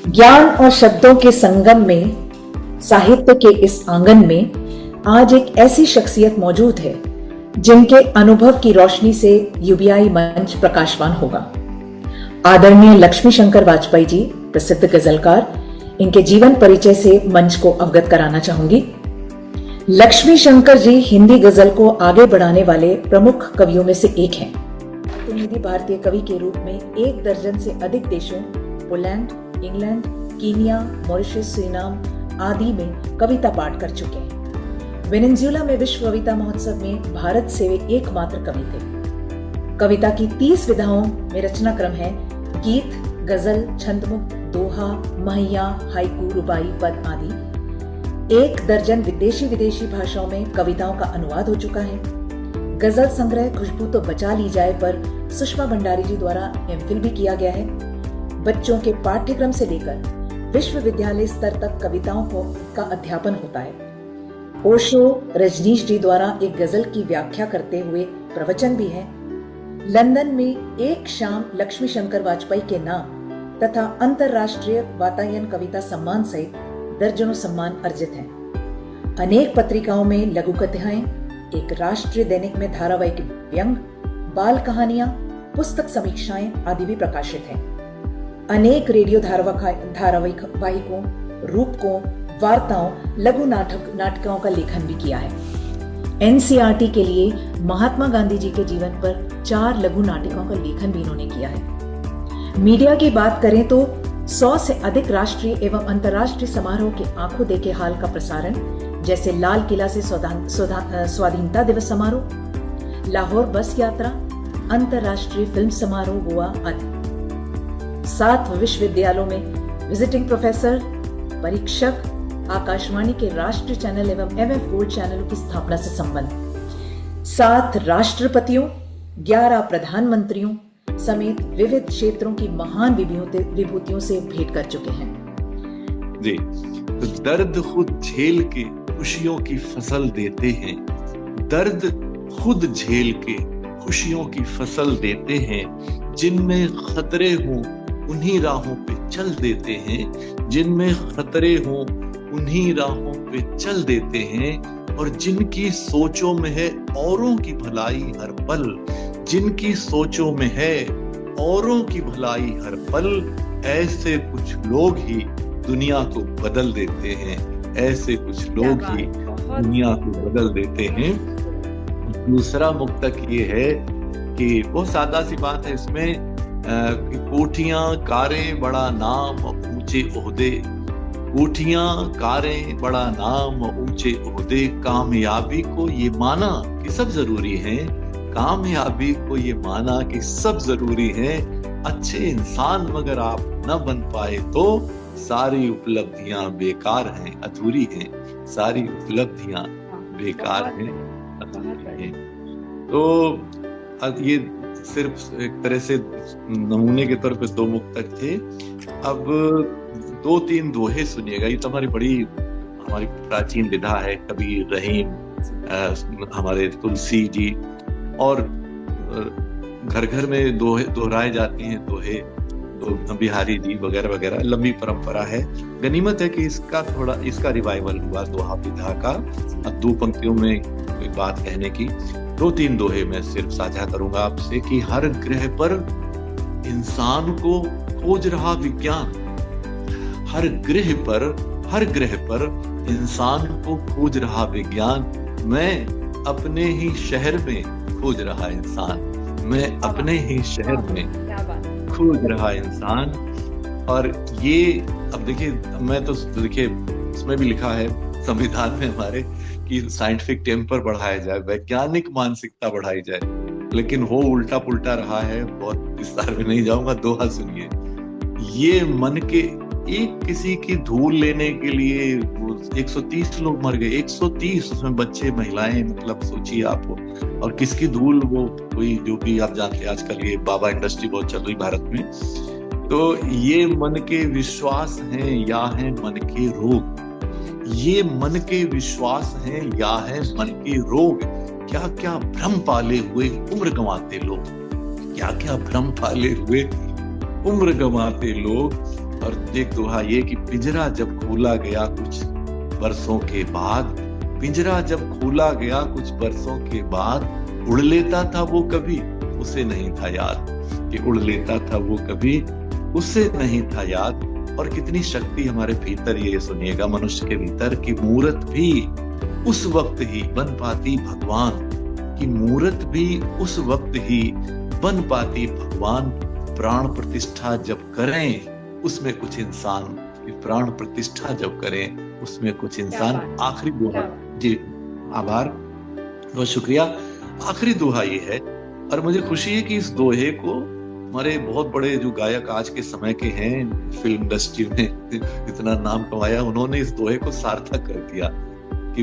ज्ञान और शब्दों के संगम में, साहित्य के इस आंगन में आज एक ऐसी शख्सियत मौजूद है जिनके अनुभव की रोशनी से यूबीआई मंच प्रकाशवान होगा। आदरणीय लक्ष्मी शंकर वाजपेयी जी, प्रसिद्ध गजलकार, इनके जीवन परिचय से मंच को अवगत कराना चाहूंगी। लक्ष्मी शंकर जी हिंदी गजल को आगे बढ़ाने वाले प्रमुख कवियों में से एक हैं। प्रतिनिधि भारतीय कवि के रूप में 1 दर्जन से अधिक देशों, Poland, England, Kenya, Mauritius, Suriname आदि में कविता पाठ कर चुके हैं। वेनेजुएला में विश्व कविता महोत्सव में भारत से वे एकमात्र कवि थे। कविता की 30 विधाओं में रचनाक्रम है गीत, गजल, छंदमुक्त, दोहा, महिया, हाइकू, रुबाई, पद आदि। 1 दर्जन विदेशी भाषाओं में कविताओं का अनुवाद हो चुका है। गजल संग्रह खुशबू तो बचा ली जाए पर सुषमा भंडारी जी द्वारा एमफिल भी किया गया है। बच्चों के पाठ्यक्रम से लेकर विश्वविद्यालय स्तर तक कविताओं का अध्यापन होता है। ओशो रजनीश जी द्वारा एक गजल की व्याख्या करते हुए प्रवचन भी है। लंदन में एक शाम लक्ष्मी शंकर वाजपेयी के नाम तथा अंतरराष्ट्रीय वातायन कविता सम्मान सहित दर्जनों सम्मान अर्जित हैं। अनेक पत्रिकाओं में लघु कथाएं, एक राष्ट्रीय दैनिक में धारावाहिक व्यंग, बाल कहानियां, पुस्तक समीक्षाएं आदि भी प्रकाशित हैं। अनेक रेडियो धारावाहिकों, रूपकों, वार्ताओं, लघु नाटकों का लेखन भी किया है। एनसीईआरटी के लिए महात्मा गांधी जी के जीवन पर 4 लघु नाटिकों का लेखन भी इन्होंने किया है। मीडिया की बात करें तो 100 से अधिक राष्ट्रीय एवं अंतर्राष्ट्रीय समारोह के आंखों देखे हाल का प्रसारण, जैसे लाल किला से स्वाधीनता दिवस समारोह, लाहौर बस यात्रा, अंतर्राष्ट्रीय फिल्म समारोह गोवा आदि। 7 विश्वविद्यालयों में विजिटिंग प्रोफेसर, परीक्षक, आकाशवाणी के राष्ट्रीय चैनल एवं एमएफ गोल्ड चैनलों की स्थापना से संबंध, 7 राष्ट्रपतियों, 11 प्रधानमंत्रियों समेत विविध क्षेत्रों की महान विभूतियों से भेंट कर चुके हैं। जी, तो दर्द खुद झेल के खुशियों की फसल देते हैं। दर्द खुद झेल के खुशियों की फसल देते हैं। जिनमें खतरे हों उन्हीं राहों पे चल देते हैं। जिनमें खतरे हों उन्हीं राहों पे चल देते हैं। और जिनकी सोचों में है औरों की भलाई हर पल, जिनकी सोचों में है औरों की भलाई हर पल, ऐसे कुछ लोग ही दुनिया को बदल देते हैं। ऐसे कुछ लोग ही दुनिया को बदल देते हैं। दूसरा मुक्तक ये है कि बहुत सादा सी बात है इसमें कि कोठियां कारें बड़ा नाम ऊंचे ओहदे, कोठियां कारें बड़ा नाम ऊंचे ओहदे, कामयाबी को ये माना कि सब जरूरी है, कामयाबी को ये माना कि सब जरूरी है। अच्छे इंसान मगर आप न बन पाए तो सारी उपलब्धियां बेकार हैं, अधूरी हैं। सारी उपलब्धियां बेकार हैं, अधूरी हैं। तो ये सिर्फ एक तरह से नमूने के तौर पे 2 मुक्तक थे। अब 2-3 दोहे सुनिएगा। ये तो हमारी प्राचीन विधा है। कबीर, रहीम, हमारे तुलसी जी, और घर घर में दोहराए जाते हैं दोहे, तो बिहारी जी वगैरह वगैरह, लंबी परंपरा है। गनीमत है कि इसका रिवाइवल हुआ दोहा विधा का। अब 2 पंक्तियों में कोई बात कहने की, 2-3 दोहे मैं सिर्फ साझा करूंगा आपसे कि हर ग्रह पर इंसान को खोज रहा विज्ञान, हर ग्रह पर इंसान को खोज रहा विज्ञान। मैं अपने ही शहर में खोज रहा इंसान, मैं अपने ही शहर में खोज रहा इंसान। और ये अब देखिए, मैं तो देखिए इसमें भी लिखा है संविधान में हमारे कि साइंटिफिक टेम्पर बढ़ाया जाए, वैज्ञानिक मानसिकता बढ़ाई जाए, लेकिन हो उल्टा पुल्टा रहा है। बहुत विस्तार में नहीं जाऊंगा, दोहा सुनिए। ये मन के एक किसी की धूल लेने के लिए 130 लोग मर गए, 130, उसमें बच्चे, महिलाएं, मतलब सोचिए आप। और किसकी धूल, वो कोई जो भी आप जानते हैं, आजकल ये बाबा इंडस्ट्री बहुत चल रही भारत में। तो ये मन के विश्वास हैं या है मन के रोग, ये मन के विश्वास हैं या है मन के रोग। क्या क्या भ्रम पाले हुए उम्र गंवाते लोग, क्या क्या भ्रम पाले हुए उम्र गंवाते लोग। और एक दोहा ये कि पिंजरा जब खोला गया कुछ बरसों के बाद, पिंजरा जब खोला गया कुछ बरसों के बाद, उड़ लेता था वो कभी उसे नहीं था याद, कि उड़ लेता था वो कभी उसे नहीं था याद। और कितनी शक्ति हमारे भीतर, ये सुनिएगा, मनुष्य के भीतर, की मूरत भी उस वक्त ही बन पाती भगवान, की मूरत भी उस वक्त ही बन पाती भगवान। प्राण प्रतिष्ठा जब करें उसमें कुछ इंसान, प्राण प्रतिष्ठा जब करें उसमें कुछ इंसान। आखिरी दोहा जी, आभार, बहुत शुक्रिया। आखिरी दोहा ये है, और मुझे खुशी है कि इस दोहे को हमारे बहुत बड़े जो गायक आज के समय के हैं, फिल्म इंडस्ट्री में इतना नाम कमाया, उन्होंने इस दोहे को सार्थक कर दिया कि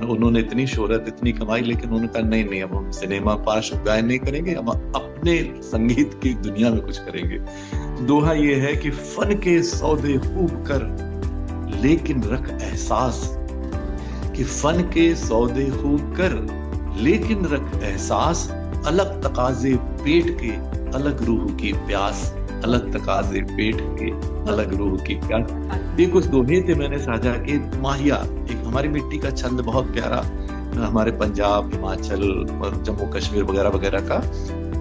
उन्होंने इतनी शोहरत, इतनी कमाई, लेकिन उन्होंने कहा नहीं, अब हम सिनेमा पार्श्व गायन नहीं करेंगे, हम अपने संगीत की दुनिया में कुछ करेंगे। दोहा ये है कि फन के सौदे खूब कर लेकिन रख एहसास, कि फन के सौदे खूब कर लेकिन रख एहसास, अलग तकाजे पेट के अलग रूह की प्यास, अलग तकाजे पेट के अलग रूह की प्यास। ये कुछ दोहे थे मैंने साझा किए। माहिया, एक हमारी मिट्टी का छंद बहुत प्यारा, हमारे पंजाब, हिमाचल और जम्मू कश्मीर वगैरह वगैरह का,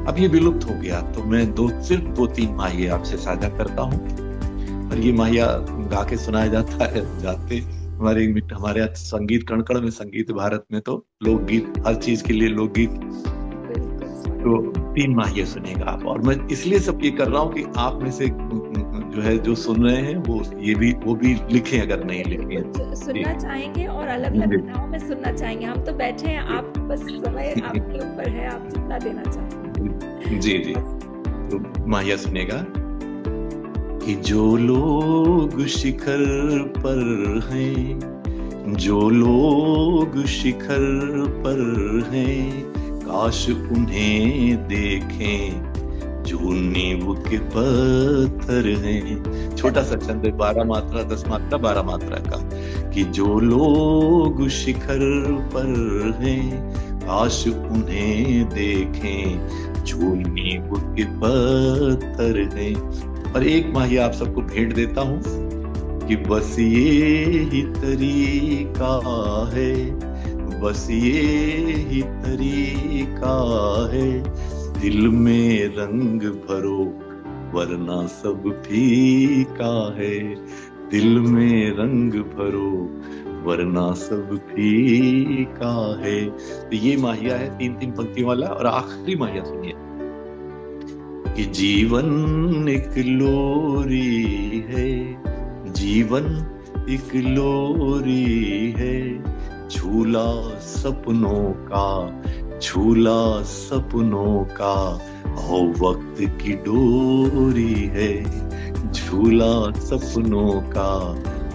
अब ये विलुप्त हो गया, तो मैं सिर्फ 2-3 माहिया आपसे साझा करता हूँ। और ये माहिया गा के सुनाया जाता है, जाते हमारे संगीत कण-कण में संगीत, भारत में तो लोकगीत, हर चीज के लिए लोकगीत। तो 3 माहिया सुनेगा आप, और मैं इसलिए सब ये कर रहा हूँ कि आप में से जो है, जो सुन रहे हैं, वो भी लिखें अगर नहीं लिखे, सुनना चाहेंगे और अलग अलग विधाओं में सुनना चाहेंगे। हम तो बैठे हैं, आप बस समय आपके ऊपर है, आप जितना देना चाहें। जी जी, तो माहिया सुनेगा कि जो लोग शिखर पर हैं, जो लोग शिखर पर हैं, काश उन्हें देखें जो नींव के पत्थर हैं। छोटा सा छंद है, 12 मात्रा, 10 मात्रा, 12 मात्रा का, कि जो लोग शिखर पर हैं, काश उन्हें देखें जो नींव के पत्थर हैं। और एक माहिया आप सबको भेंट देता हूँ कि बस ये ही तरीका है, बस ये ही तरीका है, दिल में रंग भरो वरना सब फीका है, दिल में रंग भरो वरना सब फीका है। तो ये माहिया है 3-3 पंक्तियों वाला। और आखिरी माहिया सुनिए कि जीवन एक लोरी है, जीवन एक लोरी है, झूला सपनों का, झूला सपनों का, हो वक्त की डोरी है, झूला सपनों का,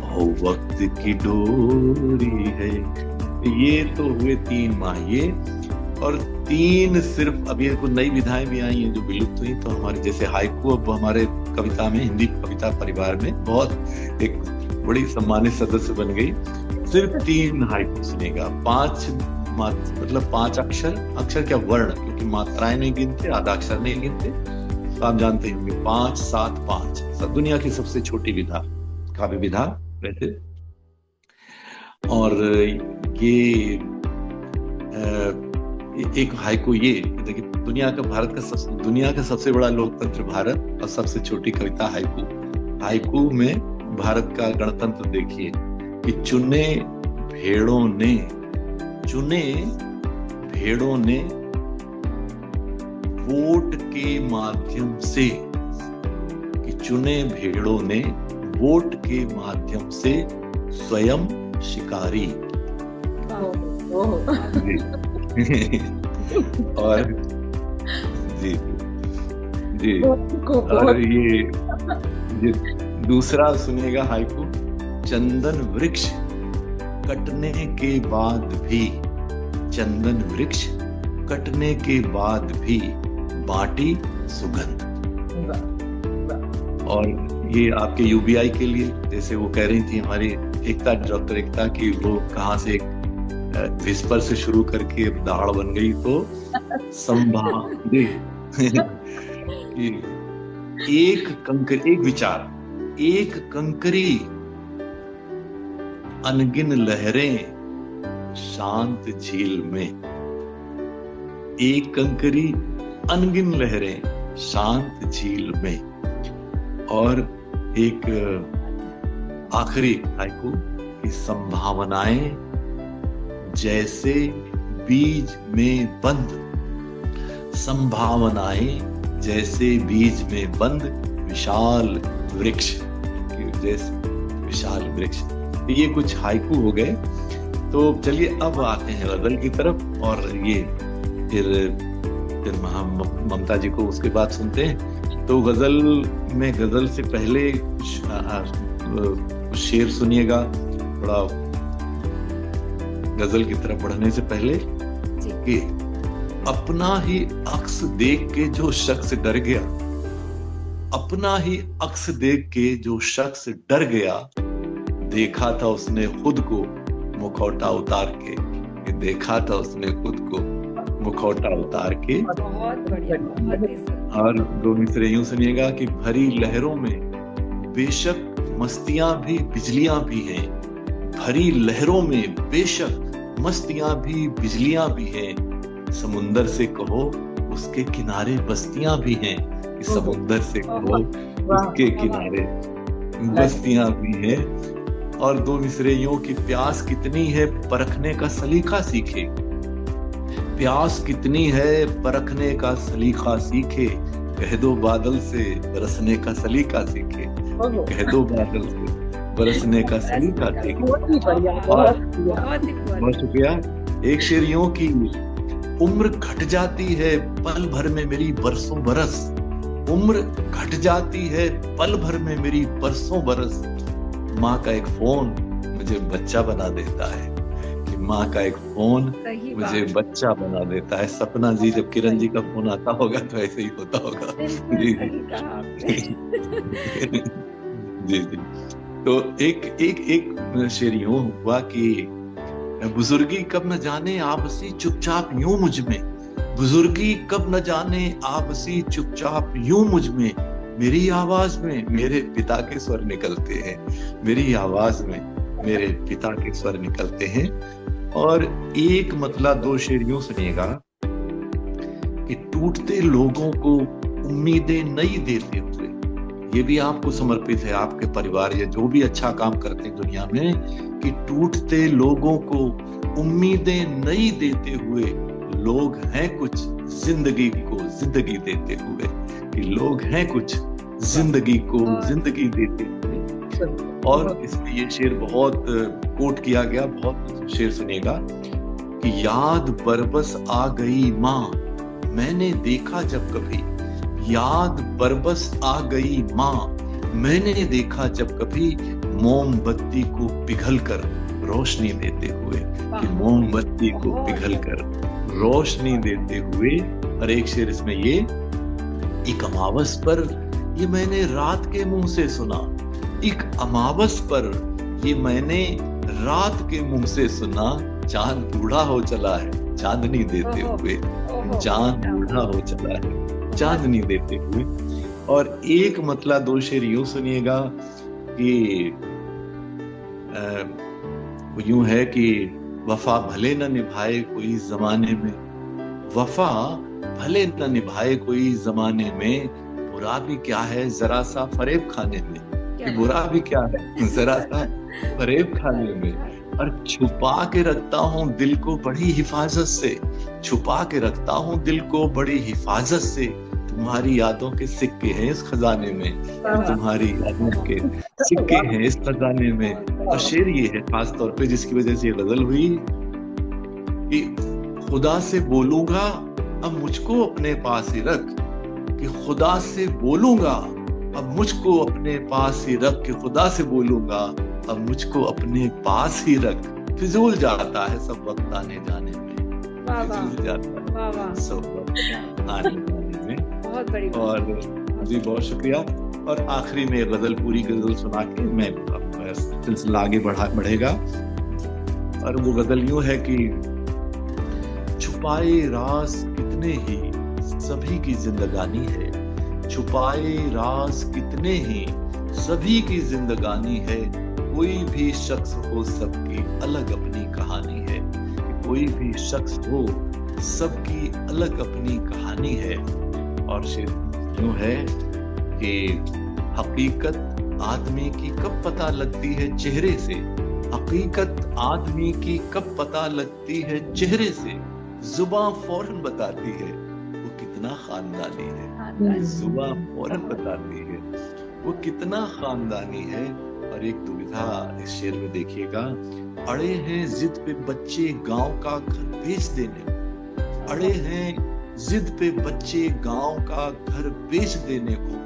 हो वक्त की डोरी है। ये तो हुए 3 माहिए, और 3 सिर्फ अभी कुछ नई विधाएं भी आई हैं जो विलुप्त हुई। तो हमारे जैसे हाइकू अब हमारे कविता में, हिंदी कविता परिवार में बहुत एक बड़ी सम्मानित सदस्य बन गई। सिर्फ 3 हाइकू सुनेगा, 5 मतलब 5 अक्षर क्या वर्ण, क्योंकि मात्राएं नहीं गिनते, आधा अक्षर नहीं गिनते, तो आप जानते होंगे 5, 7, 5 दुनिया की सबसे छोटी विधा, काव्य विधा वैसे। और ये एक हाइकू ये देखिए, दुनिया का सबसे बड़ा लोकतंत्र भारत और सबसे छोटी कविता हाइकू। हाइकू में भारत का गणतंत्र देखिए कि चुने भेड़ों ने वोट के माध्यम से, कि चुने भेड़ों ने वोट के माध्यम से स्वयं शिकारी। और जी जी, और ये दूसरा सुनिएगा हाइकू, चंदन वृक्ष कटने के बाद भी, चंदन वृक्ष कटने के बाद भी बाटी सुगंध। और ये आपके यूबीआई के लिए, जैसे वो कह रही थी हमारी एकता, डॉक्टर एकता, की वो कहाँ से विस्पर से शुरू करके दाढ़ बन गई, तो संभाल एक विचार, एक कंकरी अनगिन लहरें शांत झील में, एक कंकरी अनगिन लहरें शांत झील में। और एक आखिरी हाइकू की संभावनाएं जैसे बीज में बंद, संभावनाएं जैसे बीज में बंद विशाल वृक्ष, जैसे विशाल वृक्ष। ये कुछ हाइकू हो गए। तो चलिए अब आते हैं गजल की तरफ, और ये फिर ममता जी को उसके बाद सुनते हैं। तो गजल में, गजल से पहले कुछ शेर सुनिएगा थोड़ा, गजल की तरफ बढ़ने से पहले कि अपना ही अक्स देख के जो शख्स डर गया, अपना ही अक्स देख के जो शख्स डर गया, देखा था उसने खुद को मुखौटा उतार के, देखा था उसने खुद को मुखौटा उतार के। बहुत बढ़िया, बहुत ही सुंदर। और दो मिसरे यूं सुनिएगा कि भरी लहरों में बेशक मस्तियां भी बिजलियां भी हैं, भरी लहरों में बेशक मस्तियां भी बिजलियां भी हैं, समुंदर से कहो उसके किनारे बस्तियां भी हैं, समुंदर से कहो उसके किनारे बस्तियां भी हैं। और दो मिसरे यूं कि प्यास कितनी है परखने का सलीका सीखे, प्यास कितनी है परखने का सलीका सीखे, कह दो बादल से बरसने का सलीका सीखे, कह दो बादल से बरसने का सलीका सीखे। बहुत शुक्रिया। एक शेर यूं की उम्र घट जाती है पल भर में मेरी बरसों बरस, उम्र घट जाती है पल भर में मेरी बरसों बरस, माँ का एक फोन मुझे बच्चा बना देता है, कि माँ का एक फोन मुझे बच्चा बना देता है। सपना जी, जब किरण जी का फोन आता होगा तो ऐसे ही होता होगा। जी जी जी। तो एक शेर यूं हुआ कि बुजुर्गी कब न जाने आपसी चुपचाप यूं मुझ में, बुजुर्गी कब न जाने आपसी चुपचाप यूं मुझ में, मेरी आवाज में मेरे पिता के स्वर निकलते हैं, मेरी आवाज में मेरे पिता के स्वर निकलते हैं। और एक मतला दो शेर यूं सुनिएगा कि टूटते लोगों को उम्मीदें नई देते हुए, ये भी आपको समर्पित है, आपके परिवार या जो भी अच्छा काम करते हैं दुनिया में, कि टूटते लोगों को उम्मीदें नई देते हुए, लोग हैं कुछ जिंदगी को जिंदगी देते हुए, कि लोग हैं कुछ जिंदगी को जिंदगी देते हुए। और इसमें ये शेर बहुत कोट किया गया, बहुत शेर सुनिएगा कि याद बरबस आ गई माँ मैंने देखा जब कभी, याद बरबस आ गई माँ मैंने देखा जब कभी, मोमबत्ती को पिघलकर रोशनी देते हुए, कि मोमबत्ती को पिघलकर रोशनी देते हुए। और एक शेर इसमें ये, एक अमावस पर ये मैंने रात के मुंह से सुना, एक अमावस पर ये मैंने रात के मुंह से सुना, चांद बूढ़ा हो चला है चांदनी देते हुए, चांद बूढ़ा हो चला है चांदनी देते हुए। और एक मतला दो शेर यूं सुनिएगा कि वो यूं है कि वफा भले न निभाए कोई जमाने में, वफा भले न निभाए कोई जमाने में, बुरा भी क्या है जरा सा फरेब खाने में, कि बुरा भी क्या है जरा सा फरेब खाने में। और छुपा के रखता हूँ दिल को बड़ी हिफाजत से, छुपा के रखता हूँ दिल को बड़ी हिफाजत से, तुम्हारी यादों के सिक्के हैं इस खजाने में, तुम्हारी यादों के सिक्के हैं इस खजाने में। और शेर ये है खास तौर पे जिसकी वजह से ये गजल हुई कि खुदा से बोलूंगा अब मुझको अपने पास ही रख, कि खुदा से बोलूंगा अब मुझको अपने पास ही रख, कि खुदा से बोलूंगा अब मुझको अपने पास ही रख। फिजूल जाता है सब वक्त आने जाने में, फिजूल जाता है सब वक्त आने जाने में। बहुत बड़ी और जी बहुत शुक्रिया। और आखिरी में गजल, पूरी गजल सुना के मैं सिलसिला आगे बढ़ेगा। और वो गजल यूं है कि छुपाए राज कितने ही सभी की जिंदगानी है, छुपाए राज कितने ही सभी की जिंदगानी है, कोई भी शख्स हो सबकी अलग अपनी कहानी है। कोई भी शख्स हो सबकी अलग अपनी कहानी है। और शेर यूं है कि हकीकत आदमी की कब पता लगती है चेहरे से, हकीकत आदमी की कब पता लगती है चेहरे से, जुबान फौरन बताती है वो कितना खानदानी है, जुबान फौरन बताती है वो कितना खानदानी है। और एक दुविधा इस शेर में देखिएगा, अड़े हैं जिद पे बच्चे गांव का घर बेच देने, अड़े हैं जिद पे बच्चे गांव का घर बेच देने को,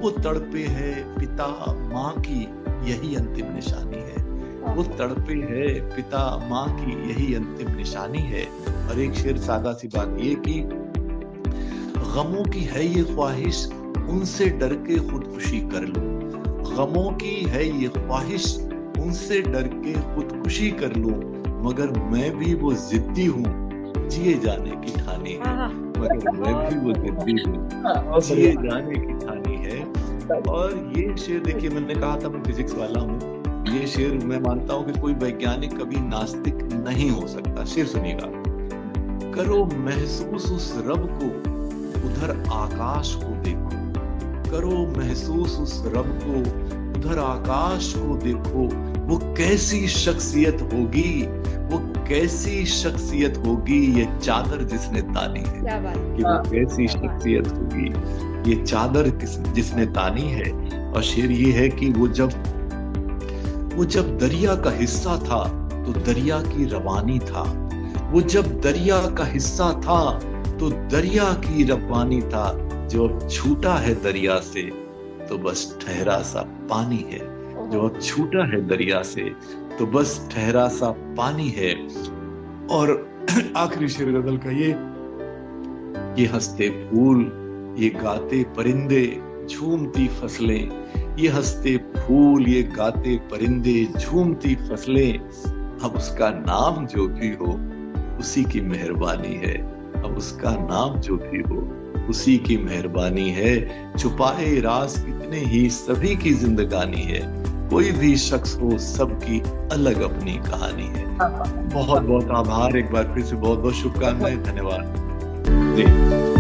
वो तड़पे है पिता माँ की यही अंतिम निशानी है, वो तड़पे है पिता माँ की यही अंतिम निशानी है। और एक शेर सादा सी बात ये कि गमों की है ये ख्वाहिश उनसे डर के खुदकुशी कर लूं, गमों की है ये ख्वाहिश उनसे डर के खुदकुशी कर लूं, मगर मैं भी वो जिद्दी हूँ जिए जाने की ठानी है, मगर मैं भी वो जिद्दी हूँ जिए जाने की ठानी है। और ये शेर देखिए, मैंने कहा था मैं फिजिक्स वाला हूँ, ये शेर मैं मानता हूँ कि कोई वैज्ञानिक कभी नास्तिक नहीं हो सकता। शेर सुनिएगा, करो महसूस उस रब को उधर आकाश को देखो, करो महसूस उस रब को उधर आकाश को देखो, वो कैसी शख्सियत होगी, वो कैसी शख्सियत होगी ये चादर जिसने तानी है, कि वो कैसी शख्सियत होगी ये चादर जिसने तानी है। और शेर ये है कि वो जब दरिया का हिस्सा था तो दरिया की रवानी था, वो जब दरिया का हिस्सा था तो दरिया की रवानी था, जो अब छूटा है दरिया से तो बस ठहरा सा पानी है, जो अब छूटा है दरिया से तो बस ठहरा सा पानी है। और आखिरी शेर गजल का ये हंसते फूल ये गाते परिंदे झूमती फसलें, ये हंसते फूल ये गाते परिंदे झूमती फसलें, अब उसका नाम जो भी हो उसी की मेहरबानी है, अब उसका नाम जो भी हो उसी की मेहरबानी है, छुपाए राज कितने ही सभी की जिंदगानी है, कोई भी शख्स हो सबकी अलग अपनी कहानी है। बहुत बहुत आभार, एक बार फिर से बहुत बहुत शुभकामनाएं, धन्यवाद जी।